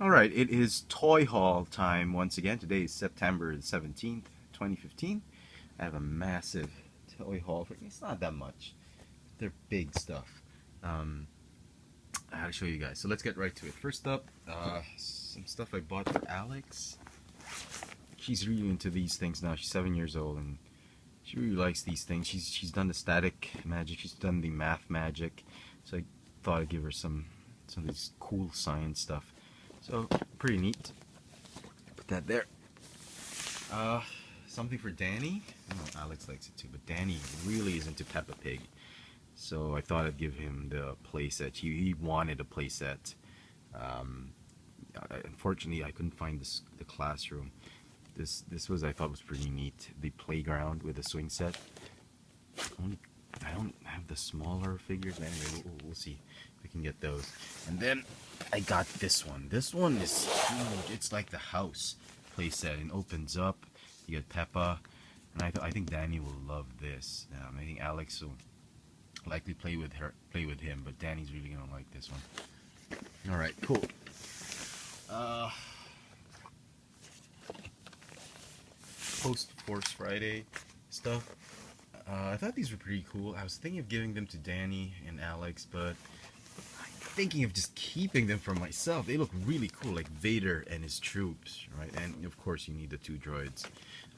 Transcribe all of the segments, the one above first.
Alright, it is toy haul time once again. Today is September 17th, 2015. I have a massive toy haul. It's not that much. They're big stuff. Um, I gotta show you guys. So let's get right to it. First up, some stuff I bought for Alex. She's really into these things now. She's 7 years old and she really likes these things. She's done the static magic. She's done the math magic. So I thought I'd give her some of this cool science stuff. So pretty neat. Put that there. Something for Danny. Oh, Alex likes it too, but Danny really is into Peppa Pig. So I thought I'd give him the playset. He wanted a playset. Unfortunately, I couldn't find the classroom. This was, I thought, was pretty neat. The playground with the swing set. I don't have the smaller figures. Anyway, we'll see if we can get those. And then I got this one. This one is huge. It's like the house playset. It opens up. You get Peppa, and I think Danny will love this. I think Alex will likely play with him, but Danny's really gonna like this one. All right, cool. Post Force Friday stuff. I thought these were pretty cool. I was thinking of giving them to Danny and Alex, but I'm thinking of just keeping them for myself. They look really cool, like Vader and his troops, right? And of course, you need the two droids.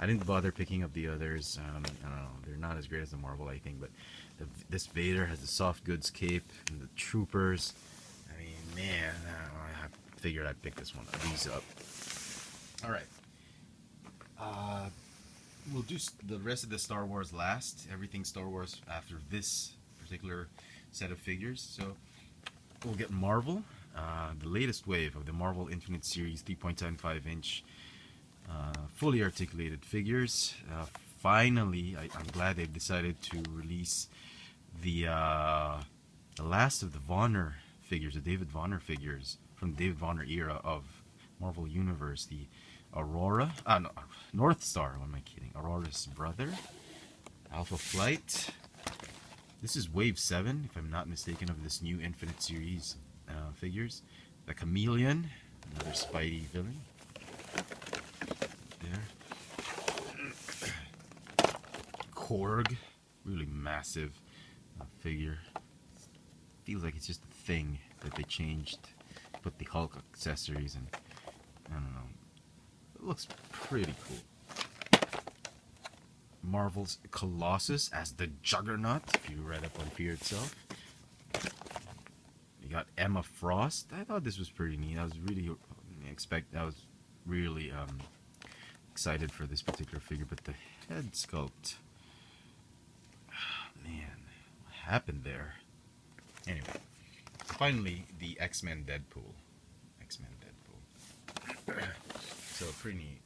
I didn't bother picking up the others. I don't know. They're not as great as the Marvel, I think, but this Vader has the soft goods cape and the troopers. I mean, man, I figured I'd pick these up. All right. We'll do the rest of the Star Wars last. Everything Star Wars after this particular set of figures. So we'll get Marvel, the latest wave of the Marvel Infinite Series 3.75 inch fully articulated figures. Finally, I'm glad they've decided to release the last of the Vonner figures, the David Vonner figures from the David Vonner era of Marvel Universe. The Aurora, no, North Star, what am I kidding? Aurora's brother, Alpha Flight. This is Wave 7, if I'm not mistaken, of this new Infinite Series figures. The Chameleon, another Spidey villain. There. Korg, really massive figure. Feels like it's just a thing that they changed, put the Hulk accessories and I don't know. It looks pretty cool. Marvel's Colossus as the Juggernaut, if you read up on Fear itself. You got Emma Frost. I thought this was pretty neat. I was really excited for this particular figure, but the head sculpt, man, what happened there? Anyway, finally the X-Men Deadpool. So pretty neat.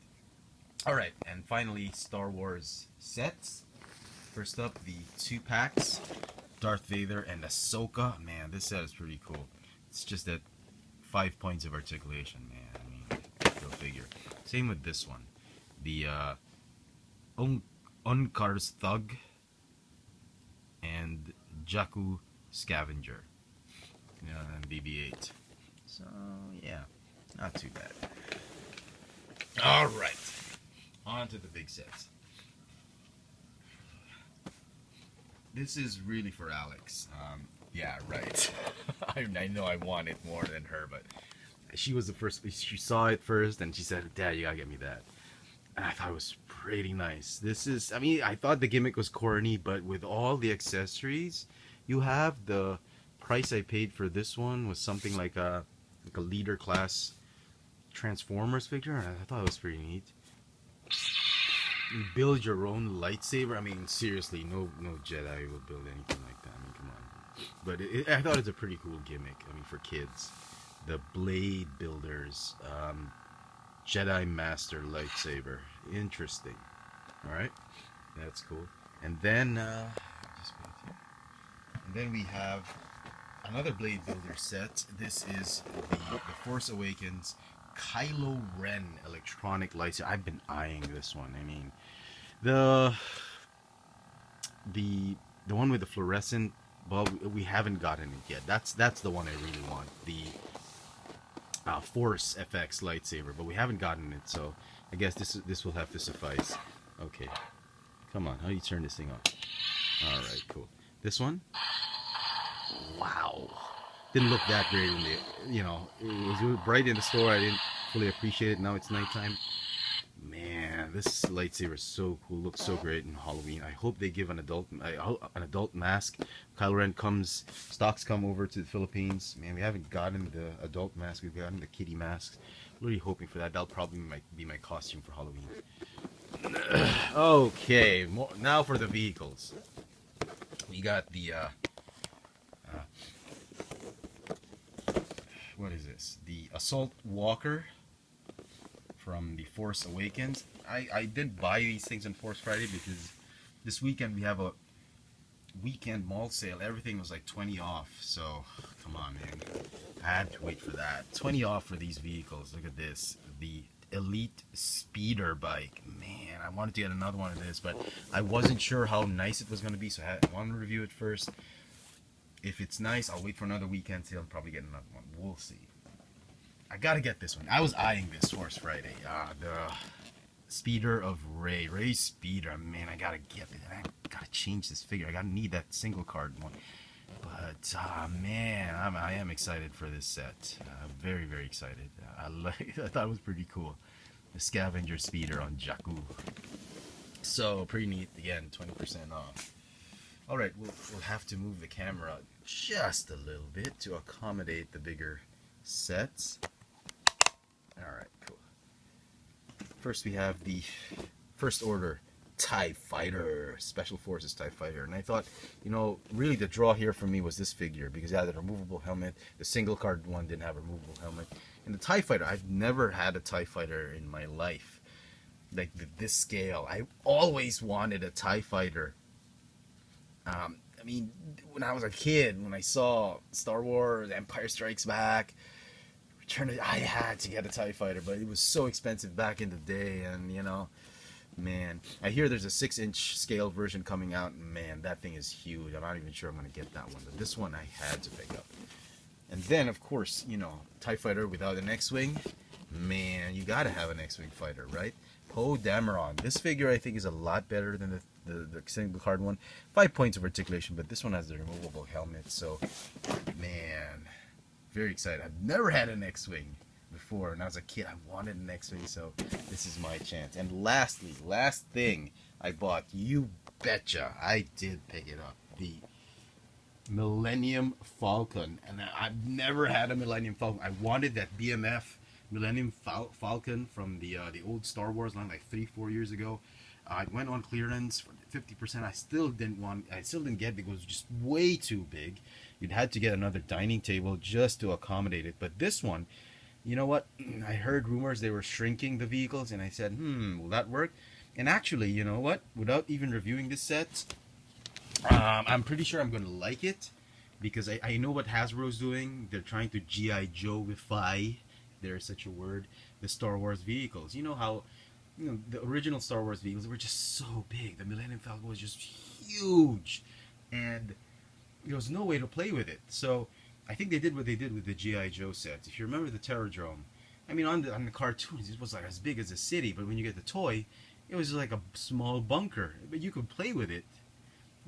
Alright, and finally Star Wars sets. First up, the 2-packs. Darth Vader and Ahsoka. Man, this set is pretty cool. It's just that 5 points of articulation, man. I mean, go figure. Same with this one. The Unkar's Thug and Jakku Scavenger. And BB-8. So, yeah, not too bad. Alright, on to the big sets. This is really for Alex. Yeah, right. I know I want it more than her, but she was the first. She saw it first and she said, "Dad, you gotta get me that." And I thought it was pretty nice. This is, I mean, I thought the gimmick was corny, but with all the accessories you have, the price I paid for this one was something like a leader class Transformers figure, and I thought it was pretty neat. You build your own lightsaber. I mean, seriously, no Jedi will build anything like that. I mean, come on. But I thought it's a pretty cool gimmick. I mean, for kids, the Blade Builders, Jedi Master lightsaber. Interesting. All right, that's cool. And then, we have another Blade Builder set. This is the Force Awakens Kylo Ren electronic lightsaber. I've been eyeing this one. I mean, the one with the fluorescent bulb, we haven't gotten it yet. That's the one I really want. The Force FX lightsaber, but we haven't gotten it, so I guess this will have to suffice. Okay, come on, how do you turn this thing on? All right, cool. This one, wow, didn't look that great in the, you know, it was bright in the store. I didn't fully appreciate it. Now it's nighttime. Man, this lightsaber is so cool. Looks so great in Halloween. I hope they give an adult mask. Kylo Ren stocks come over to the Philippines. Man, we haven't gotten the adult mask. We've gotten the kiddie masks. Really hoping for that. That'll probably be my costume for Halloween. Okay, now for the vehicles. We got the what is this? The Assault Walker from The Force Awakens. I didn't buy these things on Force Friday because this weekend we have a weekend mall sale. Everything was like 20 off. So come on, man. I had to wait for that. 20 off for these vehicles. Look at this. The Elite Speeder bike. Man, I wanted to get another one of this, but I wasn't sure how nice it was going to be, so I wanted to review it first. If it's nice, I'll wait for another weekend sale and probably get another one. We'll see. I gotta get this one. I was eyeing this Force Friday. The Speeder of Rey. Rey's Speeder. Man, I gotta get it. I gotta change this figure. I gotta need that single card one. But, man, I am excited for this set. Very, very excited. I thought it was pretty cool. The Scavenger Speeder on Jakku. So, pretty neat. Again, 20% off. Alright, we'll have to move the camera just a little bit to accommodate the bigger sets. Alright, cool. First we have the First Order TIE Fighter, Special Forces TIE Fighter. And I thought, you know, really the draw here for me was this figure because it had a removable helmet. The single card one didn't have a removable helmet. And the TIE Fighter, I've never had a TIE Fighter in my life. Like this scale. I always wanted a TIE Fighter. I mean, when I was a kid, when I saw Star Wars, Empire Strikes Back, I had to get a TIE Fighter, but it was so expensive back in the day, and you know, man, I hear there's a 6-inch scale version coming out, and man, that thing is huge. I'm not even sure I'm going to get that one, but this one I had to pick up. And then, of course, you know, TIE Fighter without an X-Wing, man, you gotta have an X-Wing fighter, right? Poe Dameron. This figure, I think, is a lot better than the single card one. 5 points of articulation, but this one has the removable helmet, so, man, very excited. I've never had an X-Wing before, and as a kid, I wanted an X-Wing, so this is my chance. And lastly, last thing I bought, you betcha, I did pick it up, the Millennium Falcon. And I've never had a Millennium Falcon. I wanted that BMF Millennium Falcon from the old Star Wars line like 3-4 years ago. I went on clearance for 50%. I still didn't get it because it was just way too big. You'd had to get another dining table just to accommodate it. But this one, you know what? I heard rumors they were shrinking the vehicles, and I said, will that work? And actually, you know what? Without even reviewing this set, I'm pretty sure I'm going to like it because I know what Hasbro's doing. They're trying to G.I. Joe-ify, there's such a word, the Star Wars vehicles. You know how, you know, the original Star Wars vehicles were just so big. The Millennium Falcon was just huge, and there was no way to play with it. So I think they did what they did with the G.I. Joe sets. If you remember the Terradrome, I mean, on the cartoons, it was like as big as a city, but when you get the toy, it was like a small bunker. But you could play with it,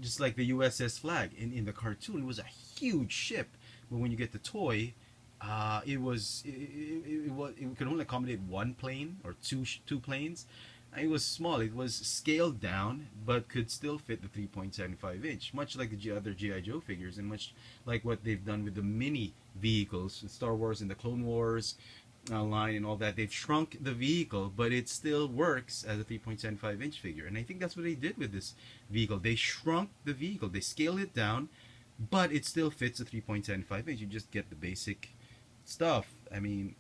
just like the USS Flag. In the cartoon, it was a huge ship, but when you get the toy, it could only accommodate one plane or two planes. It was small. It was scaled down, but could still fit the 3.75 inch, much like the other G.I. Joe figures, and much like what they've done with the mini vehicles, Star Wars and the Clone Wars line and all that. They've shrunk the vehicle, but it still works as a 3.75 inch figure. And I think that's what they did with this vehicle. They shrunk the vehicle. They scaled it down, but it still fits a 3.75 inch. You just get the basic stuff. I mean,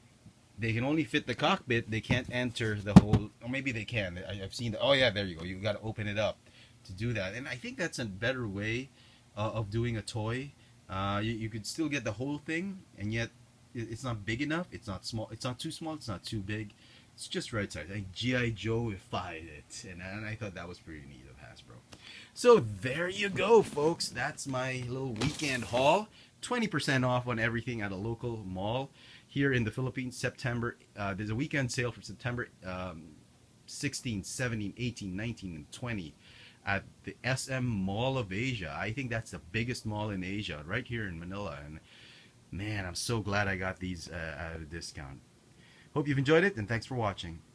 they can only fit the cockpit. They can't enter the whole, or maybe they can. I've seen oh yeah, there you go. You got to open it up to do that. And I think that's a better way of doing a toy. You could still get the whole thing, and yet it's not big enough. It's not small. It's not too small. It's not too big. It's just right size. Like G.I. Joe-ified it, and I thought that was pretty neat of Hasbro. So there you go, folks. That's my little weekend haul. 20% off on everything at a local mall here here in the Philippines, September. There's a weekend sale from September 16, 17, 18, 19, and 20 at the SM Mall of Asia. I think that's the biggest mall in Asia, right here in Manila. And man, I'm so glad I got these at a discount. Hope you've enjoyed it, and thanks for watching.